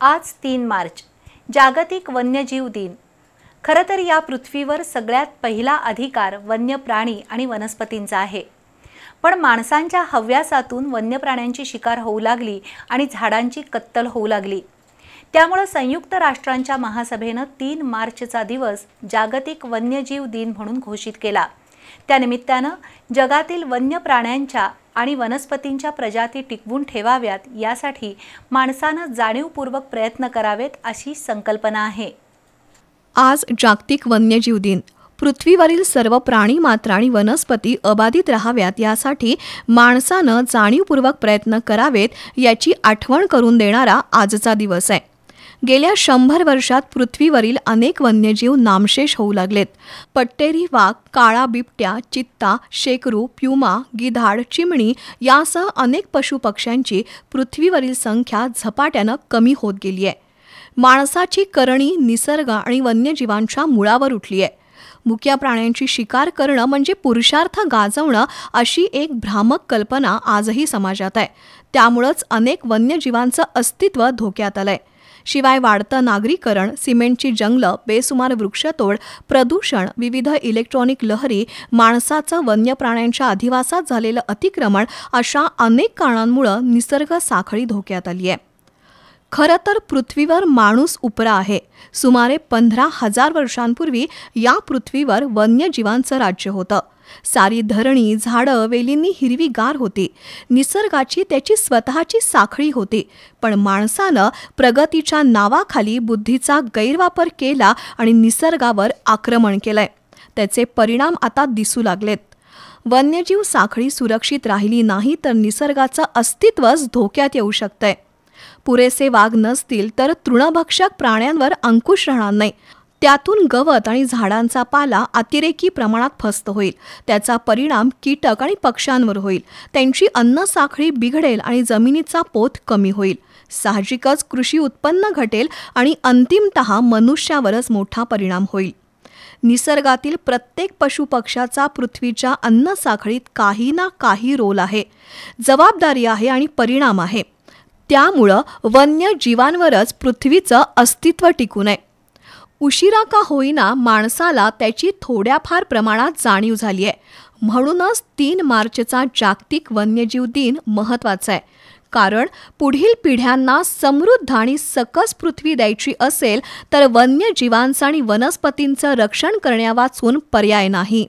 आज 3 मार्च जागतिक वन्यजीव दिन। खरं तर या पृथ्वीवर सगळ्यात पहिला अधिकार वन्य प्राणी आणि वनस्पतींचा आहे। पण माणसांच्या हव्यासातून वन्य प्राण्यांची शिकार होऊ लागली आणि झाडांची कत्तल होऊ लागली। त्यामुळे संयुक्त राष्ट्रांच्या महासभेने 3 मार्चचा दिवस जागतिक वन्यजीव दिन म्हणून घोषित केला। त्यानिमित्ताने जगातील वन्य प्राण्यांच्या आणि वनस्पतींच्या प्रजाती टिकवून ठेवाव्यात यासाठी माणसाने जाणीवपूर्वक प्रयत्न करावेत अशी संकल्पना आहे। आज जागतिक वन्यजीव दिन। पृथ्वीवरील सर्व प्राणी मात्र आणि वनस्पती अबाधित राहाव्यात यासाठी माणसाने जाणीवपूर्वक प्रयत्न करावेत याची आठवण करून देणारा आजचा दिवस आहे। गेल्या 100 वर्षात पृथ्वीवरील अनेक वन्यजीव नामशेष होऊ लागलेत। पट्टेरी वाघ, काळा बिबट्या, चित्ता, शेकरू, प्युमा, गिधाड, चिमणी यासह अनेक पशुपक्ष्यांची पृथ्वीवरील संख्या झपाट्याने कमी होत गेली आहे। माणसाची करणी निसर्ग आणि वन्यजीवांच्या मुळावर उठली आहे। मुक्या प्राण्यांची शिकार करणं म्हणजे पुरुषार्थ गाजवणं अशी एक भ्रामक कल्पना आजही समाजात आहे। त्यामुळेच अनेक वन्यजीवांचं अस्तित्व धोक्यात आलंय। शिवाय वाढतं नागरीकरण, सिमेंटची जंगलं, बेसुमार वृक्षतोड, प्रदूषण, विविध इलेक्ट्रॉनिक लहरी, माणसाचं वन्य प्राण्यांच्या अधिवासात झालेलं अतिक्रमण अशा अनेक कारणांमुळे निसर्ग साखळी धोक्यात आली आहे। खरं तर पृथ्वीवर माणूस उपरा आहे। सुमारे 15,000 वर्षांपूर्वी या पृथ्वीवर वन्यजीवांचं राज्य होतं। सारी धरणी झाडं वेलींनी हिरवीगार होती। निसर्गाची त्याची स्वतःची साखळी होती। पण माणसानं प्रगतीच्या नावाखाली बुद्धीचा गैरवापर केला आणि निसर्गावर आक्रमण केलंय। त्याचे परिणाम आता दिसू लागलेत। वन्यजीव साखळी सुरक्षित राहिली नाही तर निसर्गाचं अस्तित्वच धोक्यात येऊ शकतंय। पुरेसे वाघ नसतील तर तृणभक्षक प्राण्यांवर अंकुश राहणार नाही। त्यातून गवत आणि झाडांचा पाला अतिरेकी प्रमाणात फस्त होईल। त्याचा परिणाम कीटक आणि पक्ष्यांवर होईल। त्यांची अन्न साखळी बिघडेल आणि जमिनीचा पोत कमी होईल। साहजिकच कृषी उत्पन्न घटेल आणि अंतिमतः मनुष्यावरच मोठा परिणाम होईल। निसर्गातील प्रत्येक पशुपक्ष्याचा पृथ्वीच्या अन्न साखळीत काही ना काही रोल आहे, जबाबदारी आहे आणि परिणाम आहे। त्यामुळे वन्य जीवांवरच पृथ्वीचं अस्तित्व टिकून आहे। उशिरा का होईना माणसाला त्याची थोड्याफार प्रमाणात जाणीव झाली आहे। म्हणूनच 3 मार्चचा जागतिक वन्यजीव दिन महत्त्वाचा आहे। कारण पुढील पिढ्यांना समृद्ध आणि सकस पृथ्वी द्यायची असेल तर वन्यजीवांचं आणि वनस्पतींचं रक्षण करण्यावाचून पर्याय नाही।